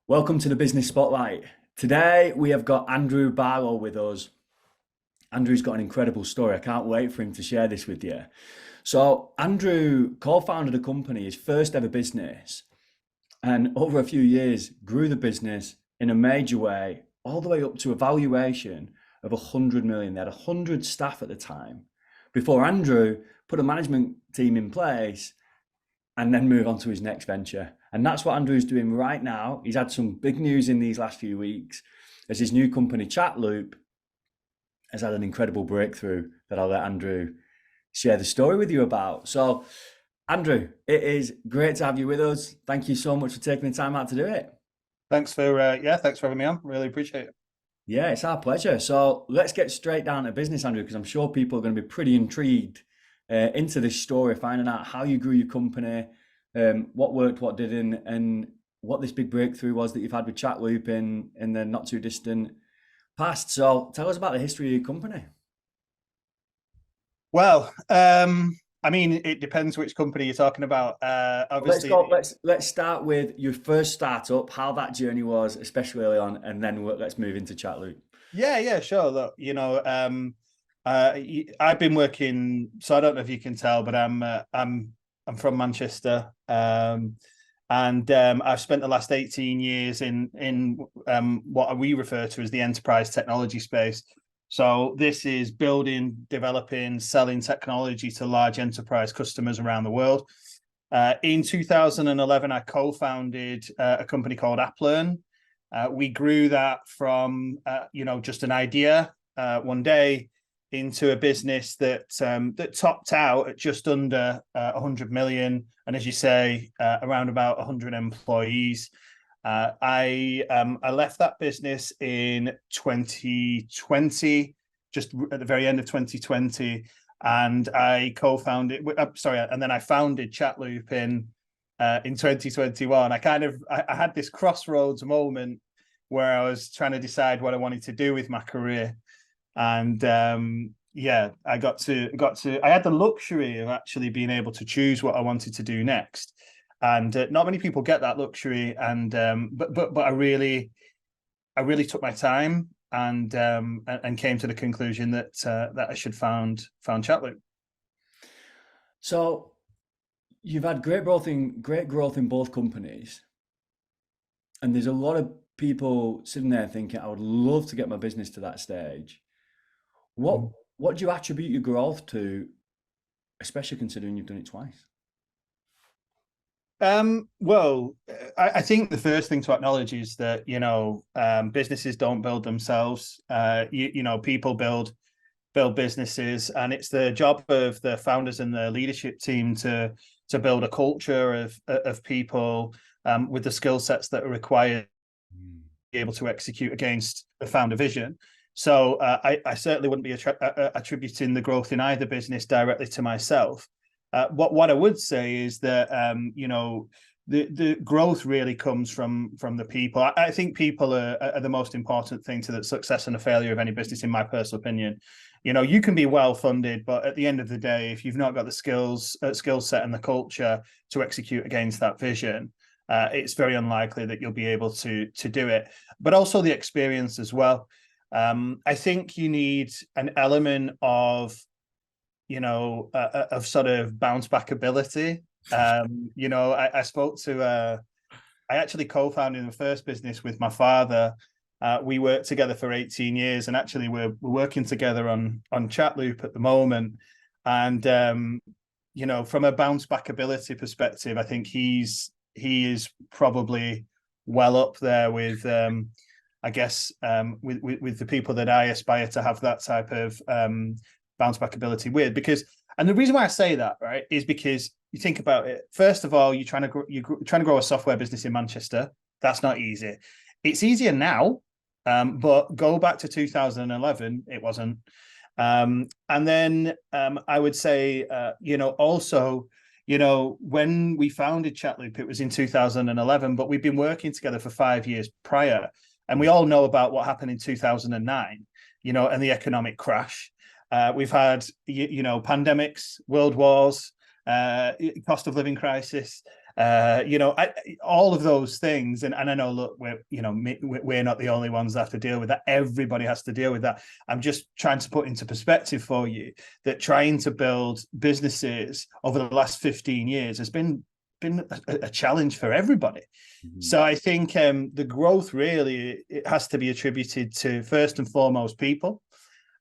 Welcome to the Business Spotlight. Today we have got Andrew Barlow with us. Andrew's got an incredible story. I can't wait for him to share this with you. So, Andrew co-founded a company, his first ever business, and over a few years grew the business in a major way, all the way up to a valuation of 100 million. They had 100 staff at the time before Andrew put a management team in place and then move on to his next venture. And that's what Andrew's doing right now. He's had some big news in these last few weeks as his new company, ChatLoop, has had an incredible breakthrough that I'll let Andrew share the story with you about. So, Andrew, it is great to have you with us. Thank you so much for taking the time out to do it. Thanks for having me on. Really appreciate it. Yeah, it's our pleasure. So let's get straight down to business, Andrew, because I'm sure people are going to be pretty intrigued into this story, finding out how you grew your company, what worked, what didn't, and what this big breakthrough was that you've had with ChatLoop in the not too distant past. So tell us about the history of your company. Well, I mean, it depends which company you're talking about. Let's Obviously, go. Let's start with your first startup, how that journey was, especially early on, and then let's move into ChatLoop. yeah, sure. Look, I've been working. So I don't know if you can tell, but I'm from Manchester, and I've spent the last 18 years in what we refer to as the enterprise technology space. So this is building, developing, selling technology to large enterprise customers around the world. In 2011, I co-founded a company called AppLearn. We grew that from just an idea one day into a business that topped out at just under 100 million, and as you say, around about 100 employees. I left that business in 2020, just at the very end of 2020, and I co-founded. And then I founded ChatLoop in 2021. I had this crossroads moment where I was trying to decide what I wanted to do with my career, and I had the luxury of actually being able to choose what I wanted to do next. And not many people get that luxury, and but I really took my time and came to the conclusion that I should found ChatLoop. So you've had great growth in both companies, and there's a lot of people sitting there thinking, I would love to get my business to that stage. What do you attribute your growth to, especially considering you've done it twice? Well, I think the first thing to acknowledge is that businesses don't build themselves. People build businesses, and it's the job of the founders and the leadership team to build a culture of people with the skill sets that are required to be able to execute against the founder vision. So I certainly wouldn't be attributing the growth in either business directly to myself. What I would say is that the growth really comes from the people. I think people are the most important thing to the success and the failure of any business, in my personal opinion. You can be well funded, but at the end of the day, if you've not got the skill set and the culture to execute against that vision, it's very unlikely that you'll be able to do it. But also the experience as well. I think you need an element of sort of bounce back ability. I spoke to, I actually co-founded the first business with my father. We worked together for 18 years, and actually we're working together on ChatLoop at the moment. And, from a bounce back ability perspective, I think he is probably well up there with, with the people that I aspire to have that type of bounce back ability with. And the reason why I say that, right, is because you think about it. First of all, you're trying to grow a software business in Manchester. That's not easy. It's easier now, but go back to 2011, it wasn't. And then I would say, also, when we founded ChatLoop, it was in 2011, but we've been working together for 5 years prior. And we all know about what happened in 2009, and the economic crash. We've had, pandemics, world wars, cost of living crisis. all of those things. And I know, look, we're not the only ones that have to deal with that. Everybody has to deal with that. I'm just trying to put into perspective for you that trying to build businesses over the last 15 years has been a challenge for everybody. Mm-hmm. So I think the growth really, it has to be attributed to, first and foremost, people.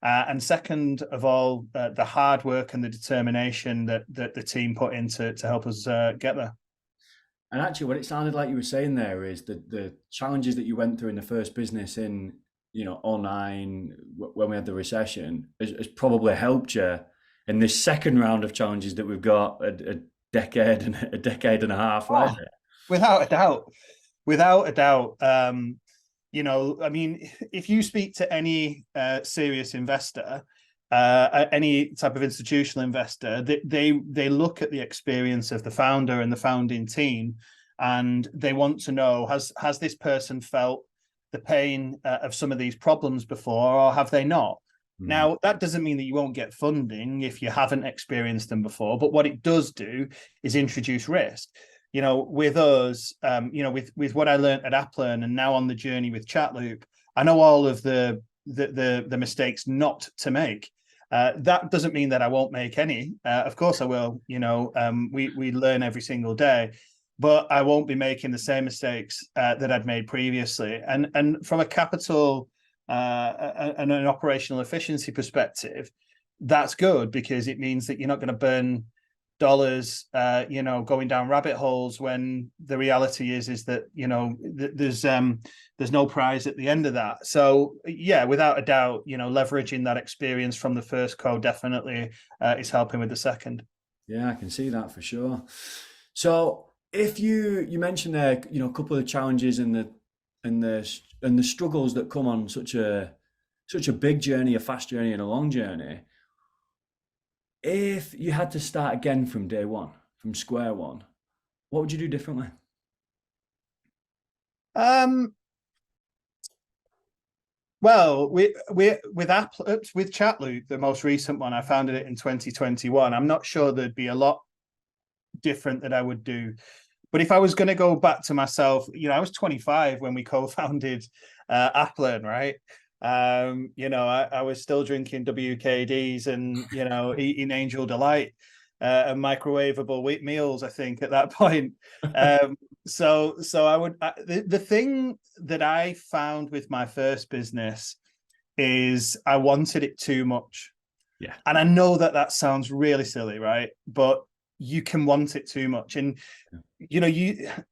And second of all, the hard work and the determination that the team put into to help us get there. And actually, what it sounded like you were saying there is that the challenges that you went through in the first business in, 2009, when we had the recession, has probably helped you in this second round of challenges that we've got a decade and a half later. Without a doubt. I mean, if you speak to any serious investor, any type of institutional investor, they look at the experience of the founder and the founding team, and they want to know, has this person felt the pain of some of these problems before, or have they not? Mm. Now, that doesn't mean that you won't get funding if you haven't experienced them before, but what it does do is introduce risk. With us, with what I learned at Applearn and now on the journey with ChatLoop, I know all of the mistakes not to make. That doesn't mean that I won't make any. Of course I will. We learn every single day, but I won't be making the same mistakes that I'd made previously. And from a capital and an operational efficiency perspective, that's good, because it means that you're not going to burn dollars, going down rabbit holes, when the reality is that, there's no prize at the end of that. So yeah, without a doubt, leveraging that experience from the first code definitely is helping with the second. Yeah, I can see that for sure. So if you mentioned there, a couple of challenges and the struggles that come on such a big journey, a fast journey and a long journey. If you had to start again from day one, from square one, what would you do differently? Well, with ChatLoop, the most recent one, I founded it in 2021. I'm not sure there'd be a lot different that I would do. But if I was going to go back to myself, I was 25 when we co-founded Applearn, right? I was still drinking WKDs and, eating Angel Delight and microwavable wheat meals, I think, at that point. So the thing that I found with my first business is I wanted it too much. Yeah. And I know that sounds really silly, right? But you can want it too much. And,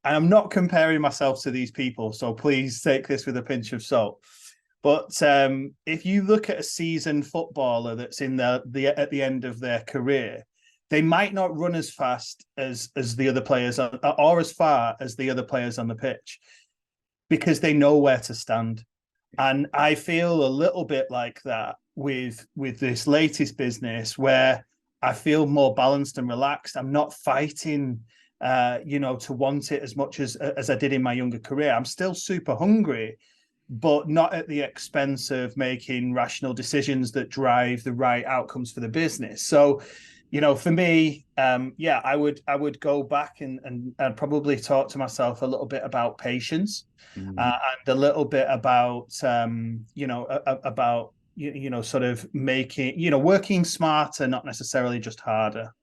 I'm not comparing myself to these people, so please take this with a pinch of salt. But if you look at a seasoned footballer that's in at the end of their career, they might not run as fast as the other players or as far as the other players on the pitch, because they know where to stand. And I feel a little bit like that with this latest business, where I feel more balanced and relaxed. I'm not fighting, to want it as much as I did in my younger career. I'm still super hungry, but not at the expense of making rational decisions that drive the right outcomes for the business. So, for me, I would go back and probably talk to myself a little bit about patience, and a little bit about, sort of making, working smarter, not necessarily just harder.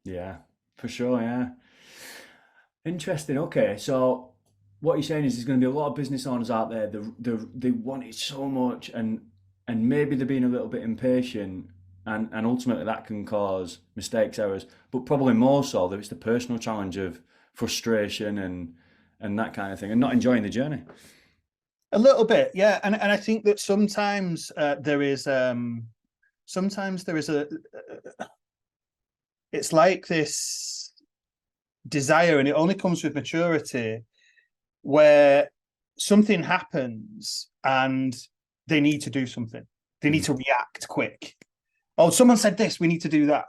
Yeah, for sure. Yeah. Interesting. Okay. So what you're saying is there's going to be a lot of business owners out there. They want it so much, and maybe they're being a little bit impatient, and ultimately that can cause mistakes, errors. But probably more so that it's the personal challenge of frustration and that kind of thing, and not enjoying the journey. A little bit, yeah. And I think that sometimes there is it's like this desire, and it only comes with maturity, where something happens and they need to do something. They need to react quick. Oh, someone said this, we need to do that.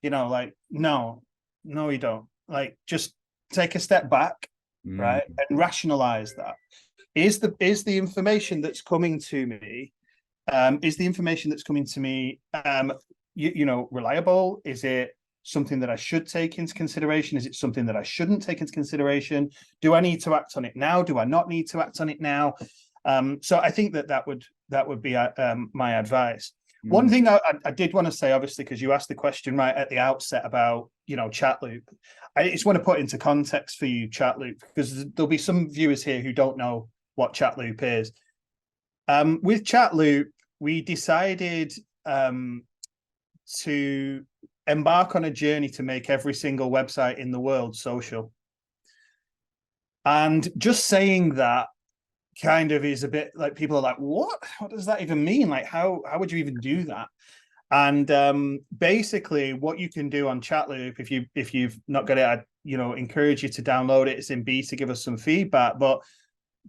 No, you don't. Like, just take a step back, right? And rationalize that. Is the information that's coming to me, reliable? Is it something that I should take into consideration? Is it something that I shouldn't take into consideration? Do I need to act on it now? Do I not need to act on it now? So I think that would be my advice. One thing I did want to say, obviously, because you asked the question right at the outset about, ChatLoop. I just want to put into context for you ChatLoop, because there'll be some viewers here who don't know what ChatLoop is. With ChatLoop, we decided to embark on a journey to make every single website in the world social. And just saying that kind of is a bit like, people are like, what does that even mean? Like, how would you even do that? And basically what you can do on ChatLoop, if you've not got it, I'd encourage you to download it. It's in beta, give us some feedback. But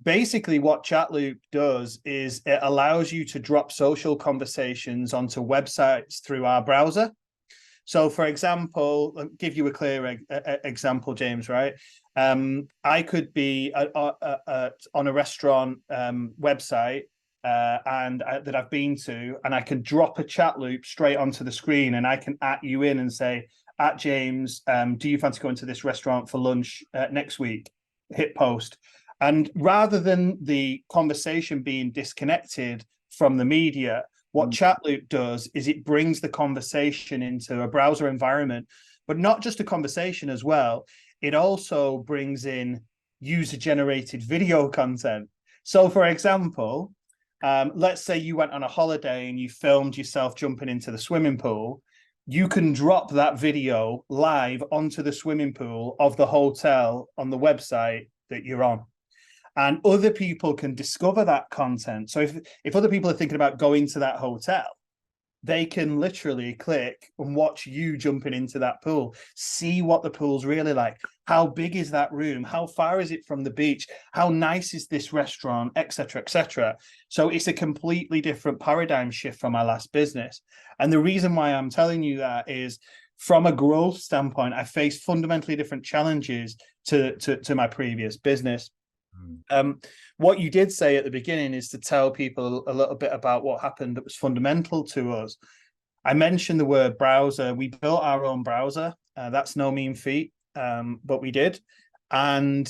basically what ChatLoop does is it allows you to drop social conversations onto websites through our browser. So, for example, I'll give you a clear example, James, right? I could be on a restaurant website that I've been to, and I can drop a chat loop straight onto the screen, and I can @ you in and say, @ James, do you fancy going to this restaurant for lunch next week? Hit post. And rather than the conversation being disconnected from the media, what ChatLoop does is it brings the conversation into a browser environment, but not just a conversation as well. It also brings in user-generated video content. So, for example, let's say you went on a holiday and you filmed yourself jumping into the swimming pool. You can drop that video live onto the swimming pool of the hotel on the website that you're on. And other people can discover that content. So if other people are thinking about going to that hotel, they can literally click and watch you jumping into that pool, see what the pool's really like. How big is that room? How far is it from the beach? How nice is this restaurant, etc., etc. So it's a completely different paradigm shift from my last business. And the reason why I'm telling you that is, from a growth standpoint, I faced fundamentally different challenges to my previous business. What you did say at the beginning is to tell people a little bit about what happened that was fundamental to us. I mentioned the word browser. We built our own browser. That's no mean feat, but we did. And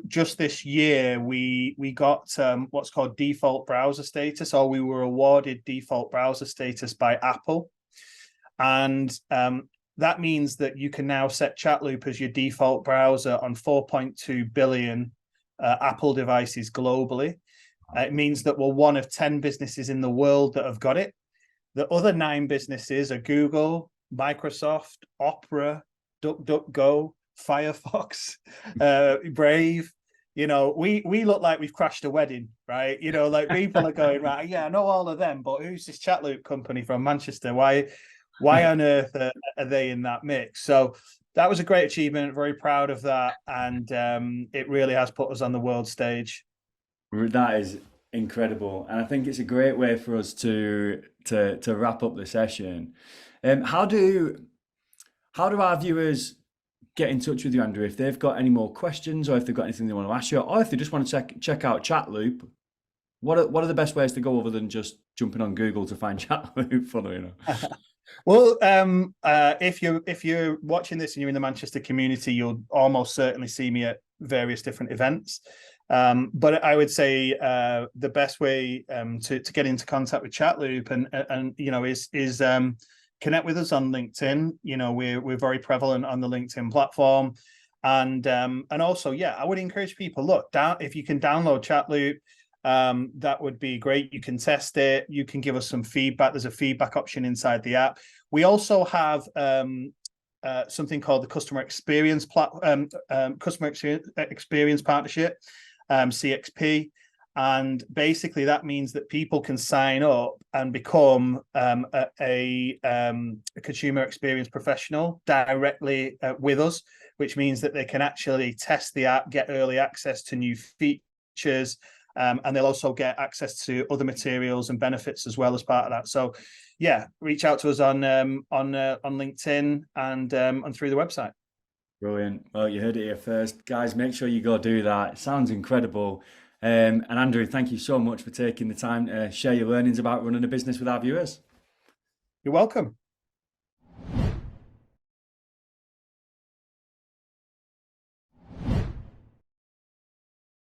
just this year, we got what's called default browser status, or we were awarded default browser status by Apple. And that means that you can now set ChatLoop as your default browser on 4.2 billion Apple devices globally. It means that we're one of 10 businesses in the world that have got it. The other 9 businesses are Google, Microsoft, Opera, DuckDuckGo, Firefox, Brave. We look like we've crashed a wedding, right? Like, people are going, right, yeah, I know all of them, but who's this ChatLoop company from Manchester? Why on earth are they in that mix? So that was a great achievement. Very proud of that, and it really has put us on the world stage. That is incredible, and I think it's a great way for us to wrap up the session. How do our viewers get in touch with you, Andrew, if they've got any more questions, or if they've got anything they want to ask you, or if they just want to check out ChatLoop? What are the best ways to go, other than just jumping on Google to find ChatLoop? Funnily enough. Well, if you're watching this and you're in the Manchester community, you'll almost certainly see me at various different events. But I would say the best way to get into contact with ChatLoop and is connect with us on LinkedIn. We're very prevalent on the LinkedIn platform, and also, yeah, I would encourage people, look, if you can download ChatLoop. That would be great. You can test it. You can give us some feedback. There's a feedback option inside the app. We also have something called the Customer Experience Experience Partnership, CXP. And basically that means that people can sign up and become a consumer experience professional directly with us, which means that they can actually test the app, get early access to new features, and they'll also get access to other materials and benefits as well as part of that. So, yeah, reach out to us on LinkedIn and through the website. Brilliant. Well, you heard it here first, guys. Make sure you go do that. It sounds incredible. And Andrew, thank you so much for taking the time to share your learnings about running a business with our viewers. You're welcome.